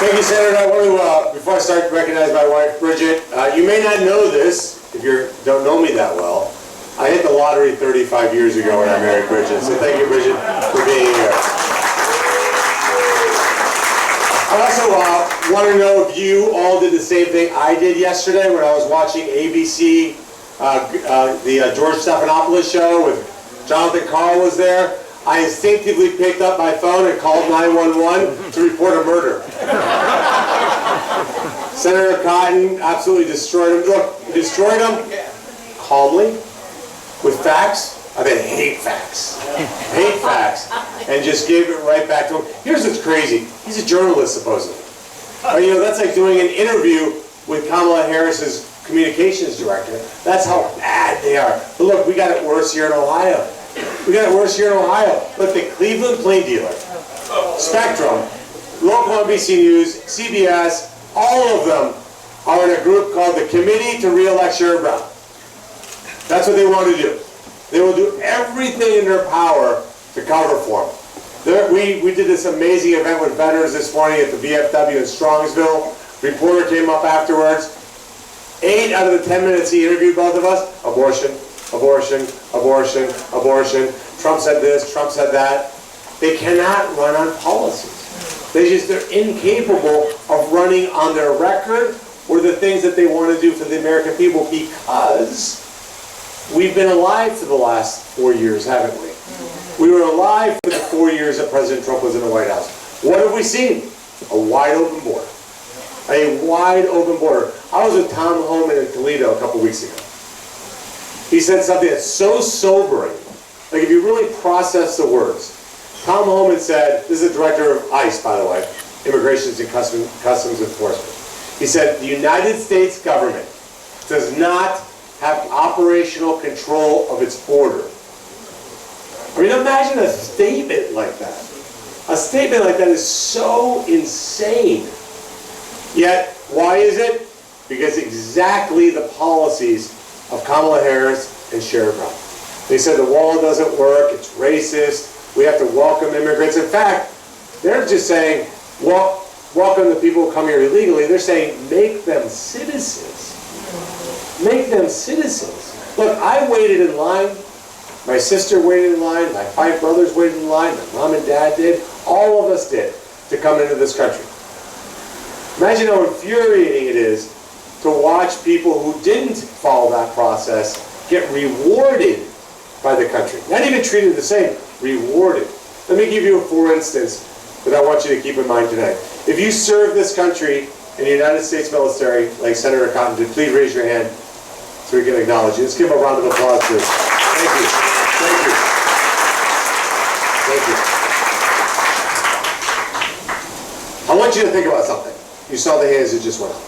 Thank you, Senator. I want to, before I start, recognize my wife, Bridget. You may not know this if you don't know me that well. I hit the lottery 35 years ago when I married Bridget. So thank you, Bridget, for being here. I also want to know if you all did the same thing I did yesterday when I was watching ABC, the George Stephanopoulos show with Jonathan Carl was there. I instinctively picked up my phone and called 911 to report a murder. Senator Cotton absolutely destroyed him. Look, he destroyed him calmly, with facts. I mean, hate facts. Hate facts. And just gave it right back to him. Here's what's crazy. He's a journalist, supposedly. You know, that's like doing an interview with Kamala Harris's communications director. That's how bad they are. But look, we got it worse here in Ohio. We got it worse here in Ohio. Look, the Cleveland Plain Dealer, Spectrum, local NBC News, CBS, all of them are in a group called the Committee to Re-elect Sherrod Brown. That's what they want to do. They will do everything in their power to cover for him. We did this amazing event with veterans this morning at the VFW in Strongsville. Reporter came up afterwards. 8 out of the 10 minutes he interviewed both of us, abortion, abortion, abortion, abortion. Trump said this, Trump said that. They cannot run on policies. They're incapable of running on their record or the things that they want to do for the American people, because we've been alive for the last 4 years, haven't we? We were alive for the 4 years that President Trump was in the White House. What have we seen? A wide open border. A wide open border. I was with Tom Homan in Toledo a couple weeks ago. He said something that's so sobering. Like, if you really process the words. Tom Homan said, this is the director of ICE, by the way, Immigration and Customs Enforcement. He said, the United States government does not have operational control of its border. I mean, imagine a statement like that. A statement like that is so insane. Yet, why is it? Because exactly the policies of Kamala Harris and Sherrod Brown. They said the wall doesn't work, it's racist, we have to welcome immigrants. In fact, they're just saying, welcome the people who come here illegally. They're saying, make them citizens. Make them citizens. Look, I waited in line. My sister waited in line. My 5 brothers waited in line. My mom and dad did. All of us did to come into this country. Imagine how infuriating it is to watch people who didn't follow that process get rewarded by the country. Not even treated the same, rewarded. Let me give you a for instance that I want you to keep in mind tonight. If you serve this country in the United States military, like Senator Cotton did, please raise your hand so we can acknowledge you. Let's give him a round of applause, please. Thank you. Thank you. Thank you. I want you to think about something. You saw the hands that just went up.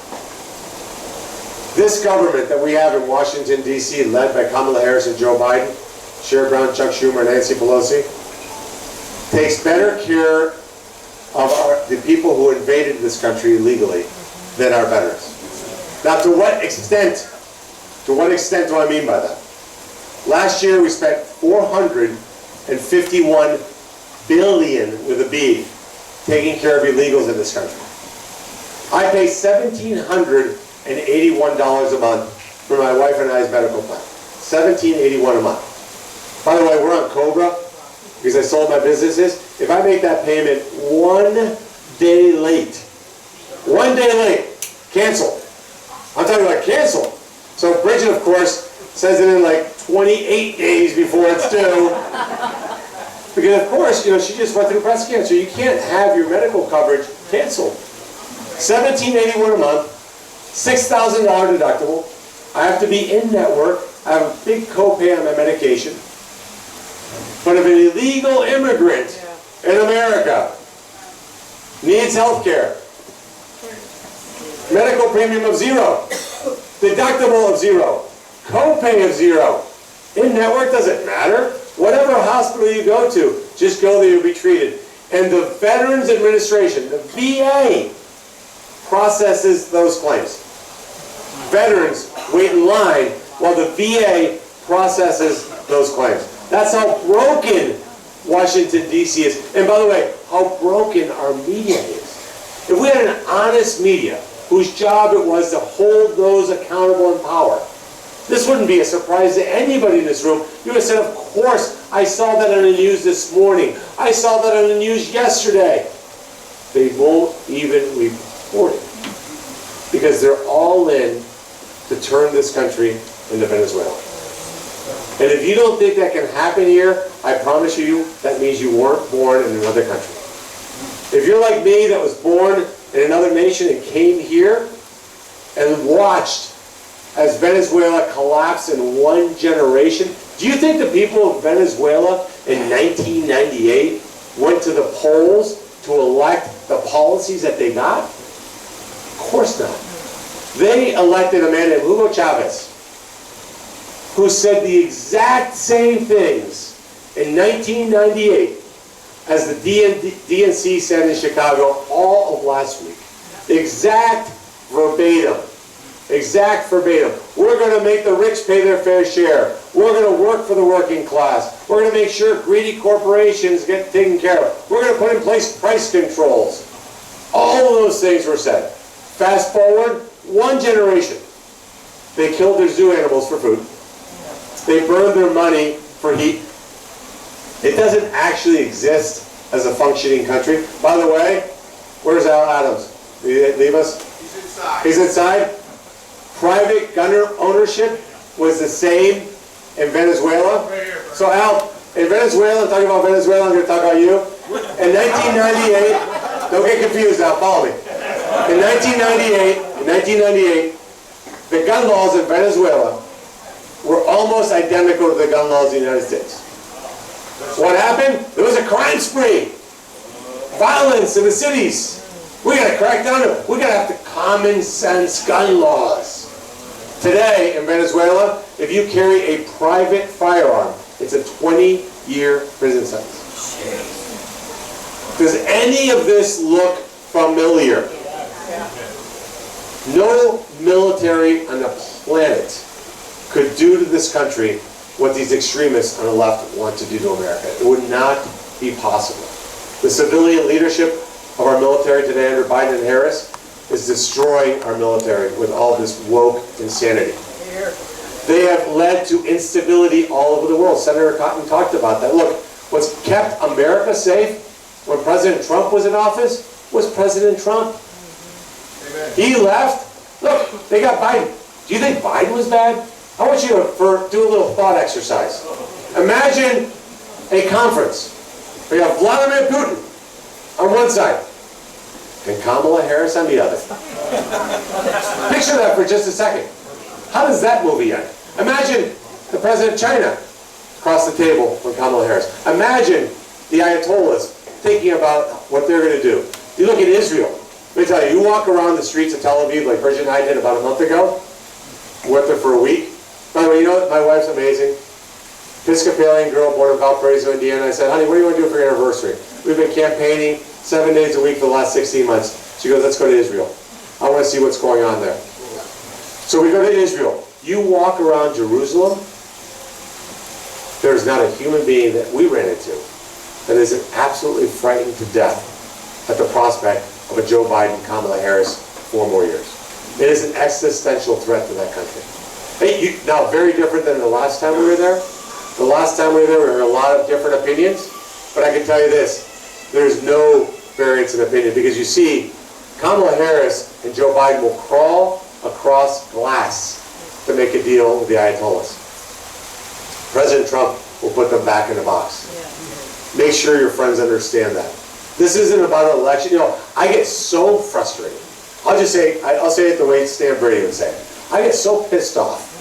This government that we have in Washington, D.C., led by Kamala Harris and Joe Biden, Sherrod Brown, Chuck Schumer, and Nancy Pelosi, takes better care of the people who invaded this country illegally than our veterans. Now, to what extent do I mean by that? Last year, we spent $451 billion with a B taking care of illegals in this country. I pay $1,781 a month for my wife and I's medical plan. $1,781 a month. By the way, we're on Cobra because I sold my businesses. If I make that payment 1 day late, cancel. I'm talking about cancel. So Bridget, of course, says it in like 28 days before it's due. Because, of course, she just went through breast cancer. You can't have your medical coverage canceled. $1,781 a month, $6,000 deductible. I have to be in network. I have a big copay on my medication. But if an illegal immigrant in America needs health care, medical premium of $0, deductible of $0, copay of $0, in network doesn't matter. Whatever hospital you go to, just go there, you'll be treated. And the Veterans Administration, the VA, processes those claims. Veterans wait in line while the VA processes those claims. That's how broken Washington, D.C. is. And by the way, how broken our media is. If we had an honest media whose job it was to hold those accountable in power, this wouldn't be a surprise to anybody in this room. You would have said, of course, I saw that on the news this morning. I saw that on the news yesterday. They won't even report it because they're all in to turn this country into Venezuela. And if you don't think that can happen here, I promise you, that means you weren't born in another country. If you're like me that was born in another nation and came here and watched as Venezuela collapsed in one generation, do you think the people of Venezuela in 1998 went to the polls to elect the policies that they got? Of course not. They elected a man named Hugo Chavez, who said the exact same things in 1998 as the DNC said in Chicago all of last week. Exact verbatim. Exact verbatim. We're going to make the rich pay their fair share. We're going to work for the working class. We're going to make sure greedy corporations get taken care of. We're going to put in place price controls. All of those things were said. Fast forward one generation. They killed their zoo animals for food. They burned their money for heat. It doesn't actually exist as a functioning country. By the way, where's Al Adams? Did he leave us? He's inside. He's inside. Private gun ownership was the same in Venezuela. Right here, So Al, in Venezuela, I'm talking about Venezuela, I'm going to talk about you. In 1998, don't get confused Al, follow me. In 1998, the gun laws in Venezuela were almost identical to the gun laws in the United States. What happened? There was a crime spree. Violence in the cities. We got to crack down on it. We got to have the common sense gun laws. Today in Venezuela, if you carry a private firearm, it's a 20-year prison sentence. Does any of this look familiar? No military on the planet could do to this country what these extremists on the left want to do to America. It would not be possible. The civilian leadership of our military today under Biden and Harris is destroying our military with all this woke insanity. They have led to instability all over the world. Senator Cotton talked about that. Look, what's kept America safe when President Trump was in office was President Trump. Amen. He left. Look, they got Biden. Do you think Biden was bad? I want you to do a little thought exercise. Imagine a conference. We have Vladimir Putin on one side and Kamala Harris on the other. Picture that for just a second. How does that movie end? Imagine the president of China across the table with Kamala Harris. Imagine the Ayatollahs thinking about what they're going to do. You look at Israel. Let me tell you, you walk around the streets of Tel Aviv like Persian and I did about a month ago. Went there for a week. By the way, you know what? My wife's amazing. Episcopalian girl born in Valparaiso, Indiana. I said, honey, what do you want to do for your anniversary? We've been campaigning 7 days a week for the last 16 months. She goes, let's go to Israel. I want to see what's going on there. So we go to Israel. You walk around Jerusalem, there's not a human being that we ran into that isn't absolutely frightened to death at the prospect of a Joe Biden, Kamala Harris, 4 more years. It is an existential threat to that country. Hey, now, very different than the last time we were there. The last time we were there, we heard a lot of different opinions. But I can tell you this, there's no variance in opinion. Because you see, Kamala Harris and Joe Biden will crawl across glass to make a deal with the Ayatollahs. President Trump will put them back in the box. Make sure your friends understand that. This isn't about an election. You know, I get so frustrated. I'll say it the way Stan Brady would say it. I get so pissed off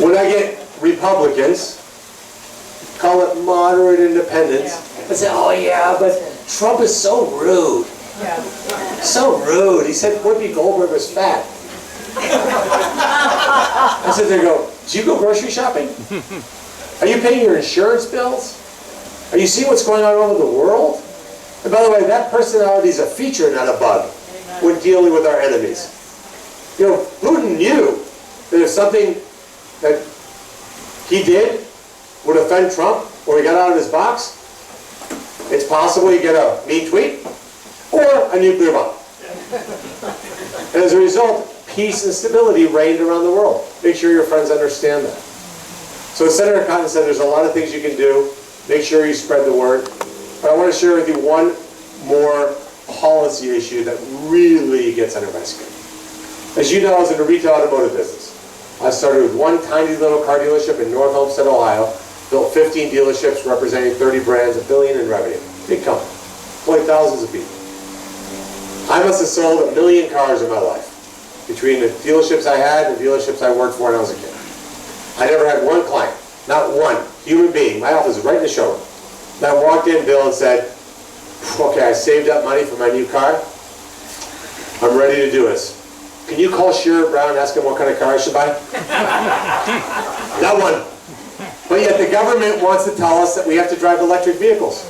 when I get Republicans, call it moderate independents, and say, oh yeah, but Trump is so rude. So rude. He said Whoopi Goldberg was fat. I said, they go, do you go grocery shopping? Are you paying your insurance bills? Are you seeing what's going on all over the world? And by the way, that personality is a feature, not a bug, when dealing with our enemies. You know, Putin knew that if something that he did would offend Trump or he got out of his box, it's possible you get a mean tweet or a nuclear bomb. And as a result, peace and stability reigned around the world. Make sure your friends understand that. So Senator Cotton said there's a lot of things you can do. Make sure you spread the word. But I want to share with you one more policy issue that really gets under my skin. As you know, I was in the retail automotive business. I started with one tiny little car dealership in North Homestead, Ohio, built 15 dealerships representing 30 brands, $1 billion in revenue. Big company. Employed thousands of people. I must have sold 1 million cars in my life, between the dealerships I had and the dealerships I worked for when I was a kid. I never had one client, not one human being. My office was right in the showroom. And I walked in, Bill, and said, okay, I saved up money for my new car. I'm ready to do this. Can you call Sherrod Brown and ask him what kind of car I should buy? Not one. But yet the government wants to tell us that we have to drive electric vehicles.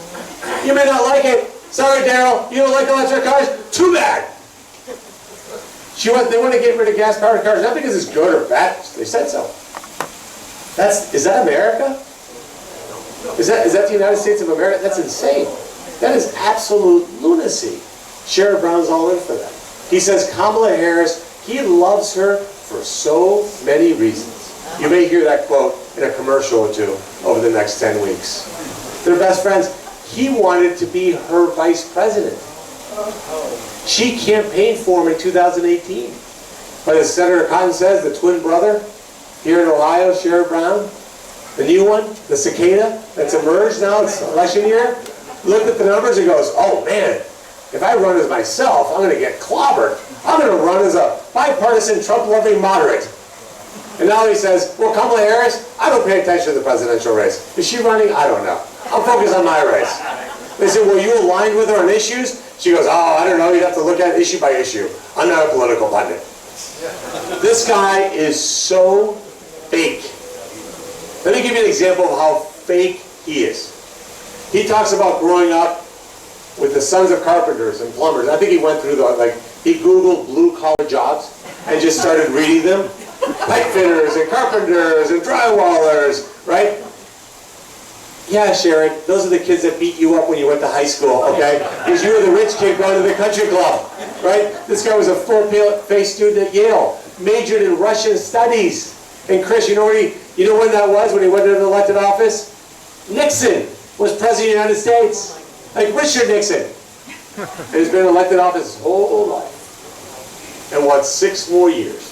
You may not like it. Sorry, Daryl, you don't like electric cars? Too bad. They want to get rid of gas-powered cars, not because it's good or bad. They said so. Is that America? Is that the United States of America? That's insane. That is absolute lunacy. Sherrod Brown's all in for that. He says Kamala Harris, he loves her for so many reasons. You may hear that quote in a commercial or two over the next 10 weeks. They're best friends. He wanted to be her vice president. She campaigned for him in 2018. But as Senator Cotton says, the twin brother here in Ohio, Sherrod Brown, the new one, the cicada that's emerged now, it's election year, looked at the numbers and goes, oh man, if I run as myself, I'm going to get clobbered. I'm going to run as a bipartisan, Trump-loving moderate. And now he says, well, Kamala Harris, I don't pay attention to the presidential race. Is she running? I don't know. I'm focused on my race. They said, well, you aligned with her on issues? She goes, oh, I don't know. You'd have to look at it issue by issue. I'm not a political pundit. This guy is so fake. Let me give you an example of how fake he is. He talks about growing up with the sons of carpenters and plumbers. I think he went through he Googled blue-collar jobs and just started reading them. Pipe fitters and carpenters and drywallers, right? Yeah, Sherrod, those are the kids that beat you up when you went to high school, okay? Because you were the rich kid going to the country club, right? This guy was a full-faith student at Yale, majored in Russian studies. And Chris, you know when that was, when he went into the elected office? Nixon was president of the United States. Like Richard Nixon. And he's been elected office his whole life. And wants 6 more years.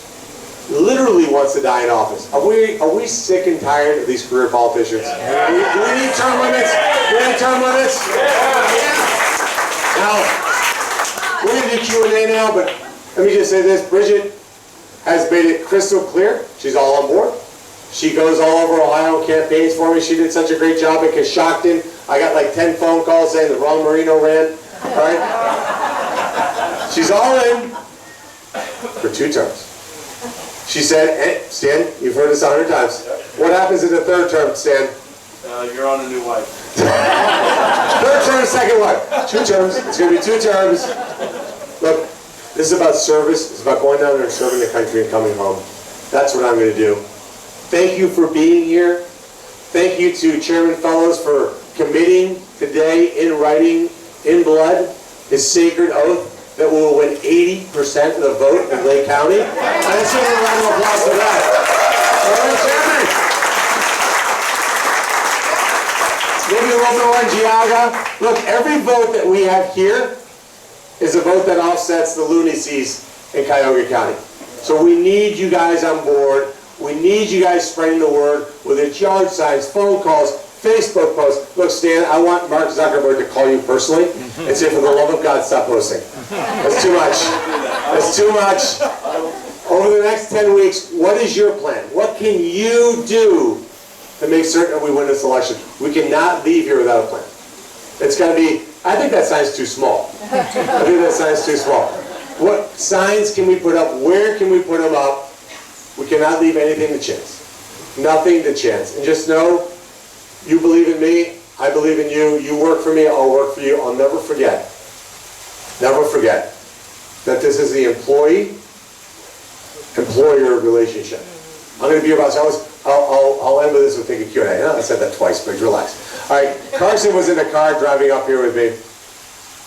Literally wants to die in office. Are we sick and tired of these career politicians? Yeah. Do we need term limits? Do we need term limits? Yeah. Now, we're going to do Q&A now, but let me just say this. Bridget has made it crystal clear. She's all on board. She goes all over Ohio and campaigns for me. She did such a great job at Coshocton. I got like 10 phone calls saying that Ron Moreno ran. All right? She's all in for 2 terms. She said, hey, Stan, you've heard this 100 times. What happens in the 3rd term, Stan? You're on a new wife. 3rd term, 2nd wife. 2 terms. It's going to be 2 terms. Look, this is about service. It's about going down there and serving the country and coming home. That's what I'm going to do. Thank you for being here. Thank you to Chairman Fellows for committing today in writing, in blood, his sacred oath that we will win 80% of the vote in Lake County. And let's give a round of applause for that. All right, Chairman. Maybe a little more on Geauga. Look, every vote that we have here is a vote that offsets the lunacies in Cuyahoga County. So we need you guys on board. We need you guys spreading the word with your yard signs, phone calls, Facebook posts. Look, Stan, I want Mark Zuckerberg to call you personally and say, for the love of God, stop posting. That's too much. That's too much. Over the next 10 weeks, what is your plan? What can you do to make certain that we win this election? We cannot leave here without a plan. It's got to be, I think that sign's too small. I think that sign's too small. What signs can we put up? Where can we put them up? We cannot leave anything to chance. Nothing to chance. And just know, you believe in me, I believe in you, you work for me, I'll work for you. I'll never forget that this is the employee-employer relationship. I'm going to be your boss. I'll end with this with taking Q&A. I said that twice, but relax. All right, Carson was in the car driving up here with me,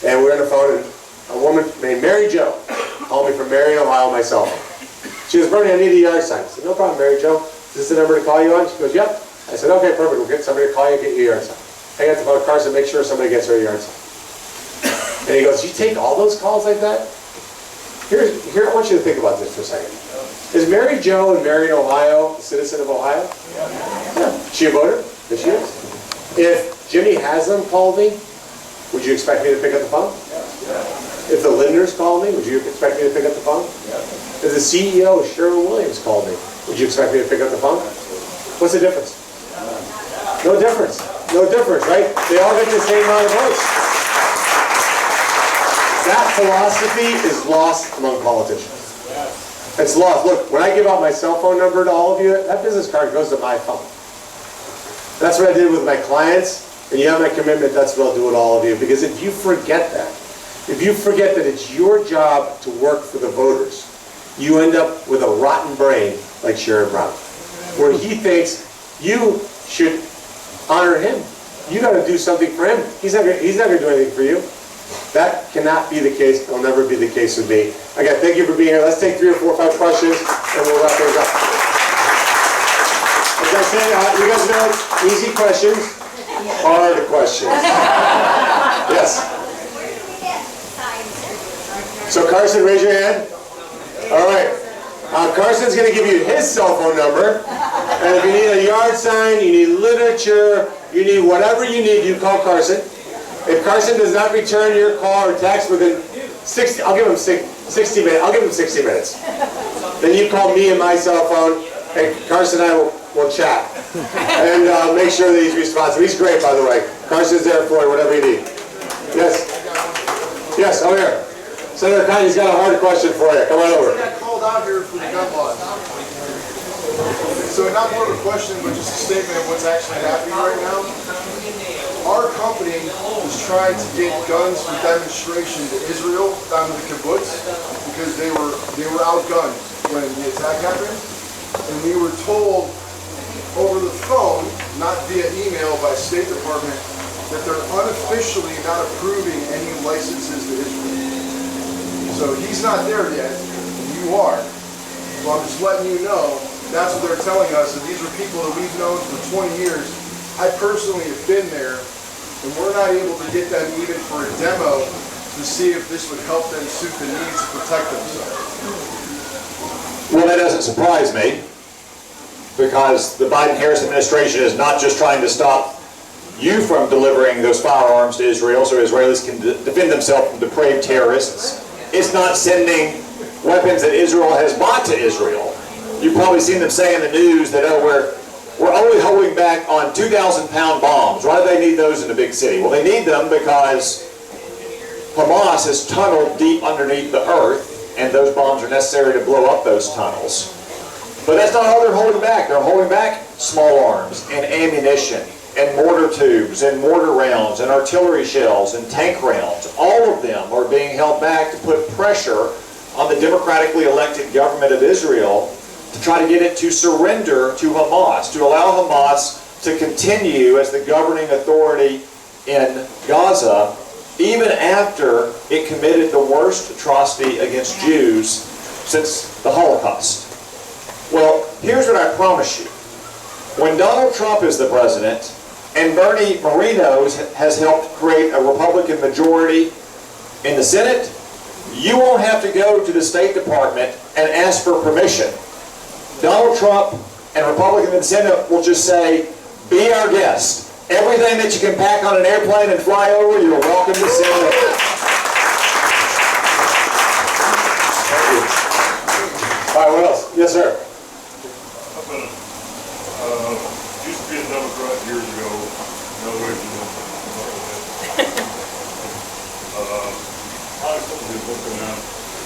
and we were on the phone, and a woman named Mary Jo called me from Marion, Ohio, on my cell phone. She goes, Bernie, I need a yard sign. I said, no problem, Mary Jo. Is this the number to call you on? She goes, yep. I said, okay, perfect. We'll get somebody to call you and get you a yard sign. I got the phone, Carson, make sure somebody gets her a yard sign. And he goes, you take all those calls like that? Here, I want you to think about this for a second. Is Mary Jo in Marion, Ohio, a citizen of Ohio? Yeah. She a voter? Yes, she is. If Jimmy Haslam called me, would you expect me to pick up the phone? If the Lindners called me, would you expect me to pick up the phone? If the CEO, Sherwin-Williams, called me, would you expect me to pick up the phone? What's the difference? No difference. No difference, right? They all get the same amount of votes. That philosophy is lost among politicians. It's lost. Look, when I give out my cell phone number to all of you, that business card goes to my phone. That's what I did with my clients, and you have my commitment, that's what I'll do with all of you. Because if you forget that, if you forget that it's your job to work for the voters, you end up with a rotten brain like Sherrod Brown, where he thinks you should honor him. You got to do something for him. He's not going to do anything for you. That cannot be the case. It'll never be the case with me. Again, thank you for being here. Let's take 3 or 4 or 5 questions, and we'll wrap things up. As I said, you guys know, easy questions, hard questions. Yes. So Carson, raise your hand. All right. Carson's going to give you his cell phone number. And if you need a yard sign, you need literature, you need whatever you need, you call Carson. If Carson does not return your call or text within 60, I'll give him 60 minutes. I'll give him 60 minutes. Then you call me and my cell phone, and Carson and I will chat and make sure that he's responsive. He's great, by the way. Carson's there for you, whatever you need. Yes. Yes, over here. Senator Connie's got a hard question for you. Come on over. I got called out here for the gun laws. So not more of a question, but just a statement of what's actually happening right now. Our company was trying to get guns for demonstration to Israel down to the kibbutz because they were outgunned when the attack happened. And we were told over the phone, not via email by State Department, that they're unofficially not approving any licenses to Israel. So he's not there yet, you are. So I'm just letting you know, that's what they're telling us, and these are people that we've known for 20 years. I personally have been there, and we're not able to get them even for a demo to see if this would help them suit the needs to protect themselves. Well, that doesn't surprise me, because the Biden-Harris administration is not just trying to stop you from delivering those firearms to Israel so Israelis can defend themselves from depraved terrorists. It's not sending weapons that Israel has bought to Israel. You've probably seen them say in the news that, oh, we're only holding back on 2,000-pound bombs. Why do they need those in a big city? Well, they need them because Hamas has tunneled deep underneath the earth, and those bombs are necessary to blow up those tunnels. But that's not all they're holding back. They're holding back small arms and ammunition and mortar tubes and mortar rounds and artillery shells and tank rounds. All of them are being held back to put pressure on the democratically elected government of Israel to try to get it to surrender to Hamas, to allow Hamas to continue as the governing authority in Gaza, even after it committed the worst atrocity against Jews since the Holocaust. Well, here's what I promise you. When Donald Trump is the president, and Bernie Moreno has helped create a Republican majority in the Senate, you won't have to go to the State Department and ask for permission. Donald Trump and Republicans in the Senate will just say, be our guest. Everything that you can pack on an airplane and fly over, you're welcome to send over. Thank you. All right, what else? Yes, sir. Used to be a Democrat years ago. No way to know. I was looking at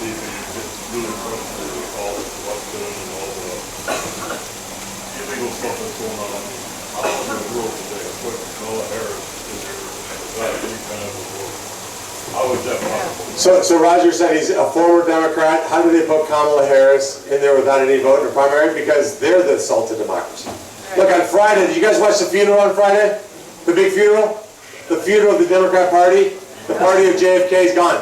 TV, it's really frustrating with all the Washington and all the illegal stuff that's going on out in the world today. What Kamala Harris is there without any kind of a vote. How is that possible? So Roger said he's a former Democrat. How do they put Kamala Harris in there without any vote in the primary? Because they're the assault to democracy. Look, on Friday, did you guys watch the funeral on Friday? The big funeral? The funeral of the Democrat Party? The party of JFK is gone.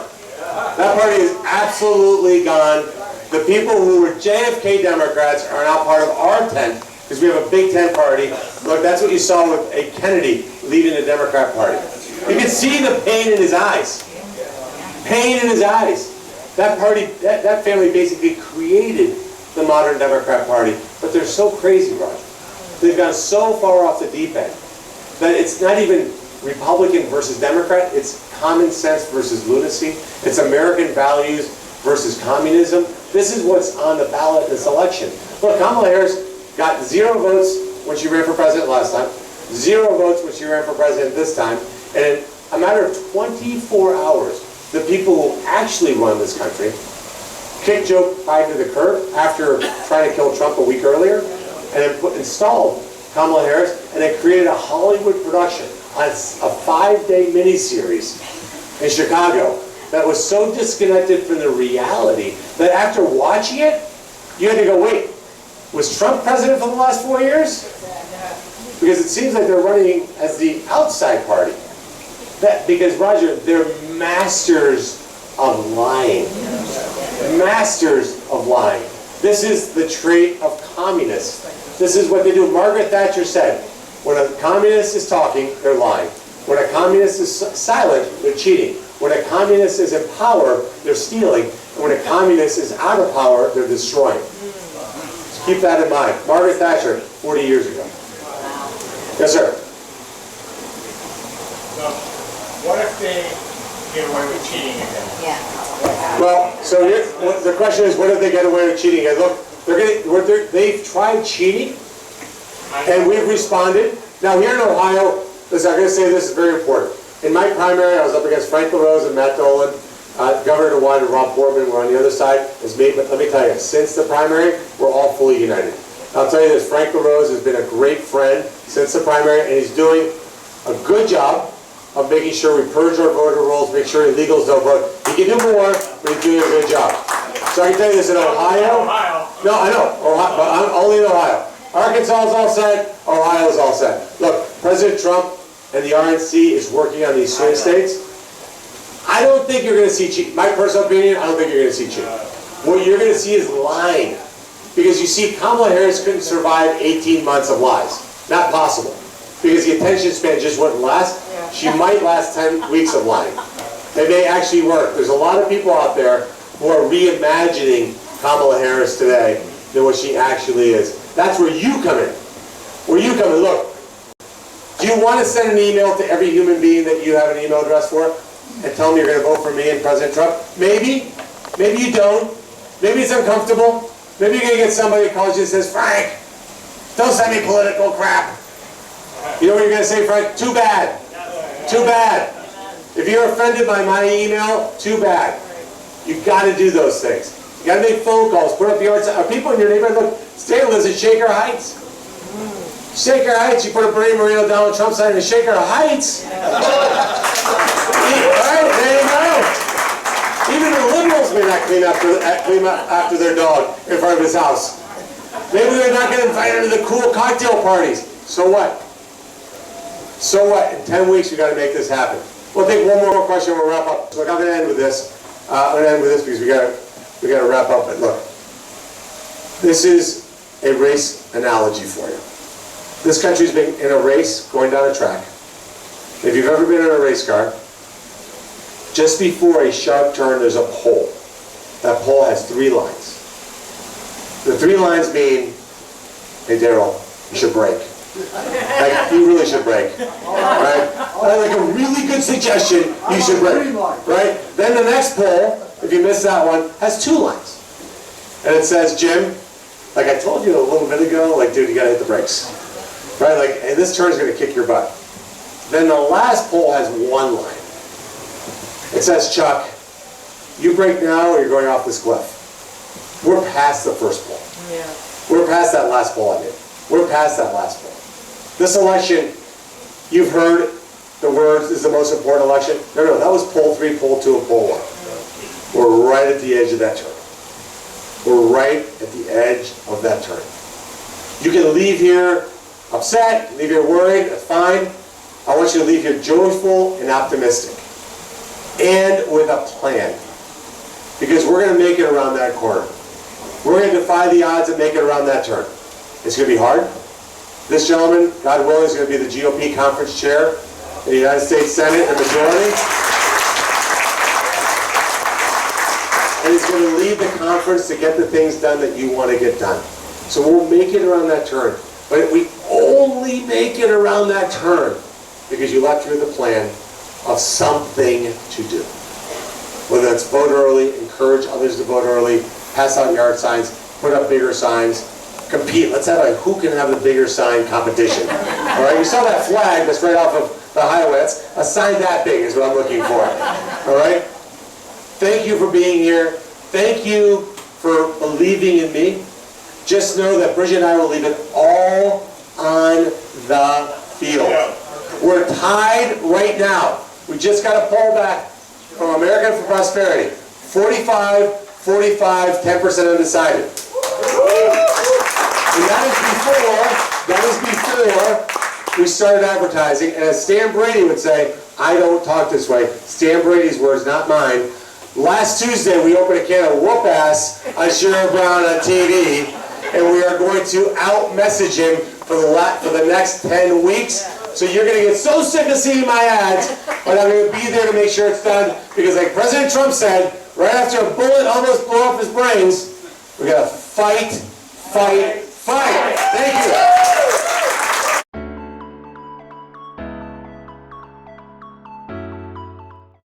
That party is absolutely gone. The people who were JFK Democrats are now part of our tent, because we have a big tent party. Look, that's what you saw with a Kennedy leaving the Democrat Party. You can see the pain in his eyes. Pain in his eyes. That party, that family basically created the modern Democrat Party. But they're so crazy, Roger. They've gone so far off the deep end that it's not even Republican versus Democrat. It's common sense versus lunacy. It's American values versus communism. This is what's on the ballot in this election. Look, Kamala Harris got 0 votes when she ran for president last time, 0 votes when she ran for president this time, and in a matter of 24 hours, the people who actually run this country kicked Joe Biden to the curb after trying to kill Trump a week earlier, and then installed Kamala Harris, and then created a Hollywood production on a 5-day miniseries in Chicago that was so disconnected from the reality that after watching it, you had to go, wait, was Trump president for the last 4 years? Because it seems like they're running as the outside party. Because, Roger, they're masters of lying. Masters of lying. This is the trait of communists. This is what they do. Margaret Thatcher said, when a communist is talking, they're lying. When a communist is silent, they're cheating. When a communist is in power, they're stealing. And when a communist is out of power, they're destroying. So keep that in mind. Margaret Thatcher, 40 years ago. Yes, sir. So, what if they get away with cheating again? Yeah. Well, so here, the question is, what if they get away with cheating? And look, they've tried cheating, and we've responded. Now, here in Ohio, listen, I'm going to say this is very important. In my primary, I was up against Frank LaRose and Matt Dolan. Governor DeWine and Rob Portman were on the other side. But let me tell you, since the primary, we're all fully united. I'll tell you this, Frank LaRose has been a great friend since the primary, and he's doing a good job of making sure we purge our voter rolls, make sure illegals don't vote. He can do more, but he's doing a good job. So I can tell you this, in Ohio. No, I know, Ohio, but I'm only in Ohio. Arkansas is all set, Ohio is all set. Look, President Trump and the RNC is working on these swing states. I don't think you're going to see cheating. My personal opinion, I don't think you're going to see cheating. What you're going to see is lying. Because you see, Kamala Harris couldn't survive 18 months of lies. Not possible. Because the attention span just wouldn't last. She might last 10 weeks of lying. It may actually work. There's a lot of people out there who are reimagining Kamala Harris today than what she actually is. That's where you come in. Where you come in. Look, do you want to send an email to every human being that you have an email address for and tell them you're going to vote for me and President Trump? Maybe. Maybe you don't. Maybe it's uncomfortable. Maybe you're going to get somebody who calls you and says, Frank, don't send me political crap. You know what you're going to say, Frank? Too bad. Too bad. If you're offended by my email, too bad. You've got to do those things. You got to make phone calls, put up yards. Are people in your neighborhood, look, stay lives in Shaker Heights. Shaker Heights, you put a Bernie Moreno, Donald Trump sign in Shaker Heights. All right, there you go. Even the liberals may not clean up after their dog in front of his house. Maybe they're not going to invite him to the cool cocktail parties. So what? So what? In 10 weeks, we've got to make this happen. We'll take one more question, we'll wrap up. Look, I'm going to end with this. I'm going to end with this because we got to wrap up. But look, this is a race analogy for you. This country's been in a race going down a track. If you've ever been in a race car, just before a sharp turn, there's a pole. That pole has 3 lines. The 3 lines mean, hey, Daryl, you should brake. Like, you really should brake. Right? Like a really good suggestion, you should brake. Right? Then the next pole, if you miss that one, has 2 lines. And it says, Jim, like I told you a little bit ago, like, dude, you gotta hit the brakes. Right? Like, and this turn is gonna kick your butt. Then the last pole has 1 line. It says, Chuck, you brake now or you're going off this cliff. We're past the first pole. Yeah. We're past that last pole I did. We're past that last pole. This election, you've heard the words, this is the most important election. No, that was pole 3, pole 2, and pole 1. We're right at the edge of that turn. We're right at the edge of that turn. You can leave here upset, leave here worried, that's fine. I want you to leave here joyful and optimistic. And with a plan. because we're going to make it around that corner. We're going to defy the odds and make it around that turn. It's going to be hard. This gentleman, God willing, is going to be the GOP conference chair in the United States Senate and majority. And he's going to lead the conference to get the things done that you want to get done. So we'll make it around that turn. But we only make it around that turn because you left here the plan of something to do. Whether that's vote early, encourage others to vote early, pass out yard signs, put up bigger signs, compete. Let's have a who can have the bigger sign competition. All right, you saw that flag that's right off of the highway. That's a sign that big is what I'm looking for. All right? Thank you for being here. Thank you for believing in me. Just know that Bridget and I will leave it all on the field. We're tied right now. We just got a poll back from American for Prosperity. 45, 45, 10% undecided. And that is before we started advertising. And as Stan Brady would say, I don't talk this way. Stan Brady's words, not mine. Last Tuesday, we opened a can of whoop ass on Sherrod Brown on TV, and we are going to out-message him for the next 10 weeks. So you're going to get so sick of seeing my ads, but I'm going to be there to make sure it's done, because like President Trump said, right after a bullet almost blew off his brains, we got to fight, fight, fight. Thank you.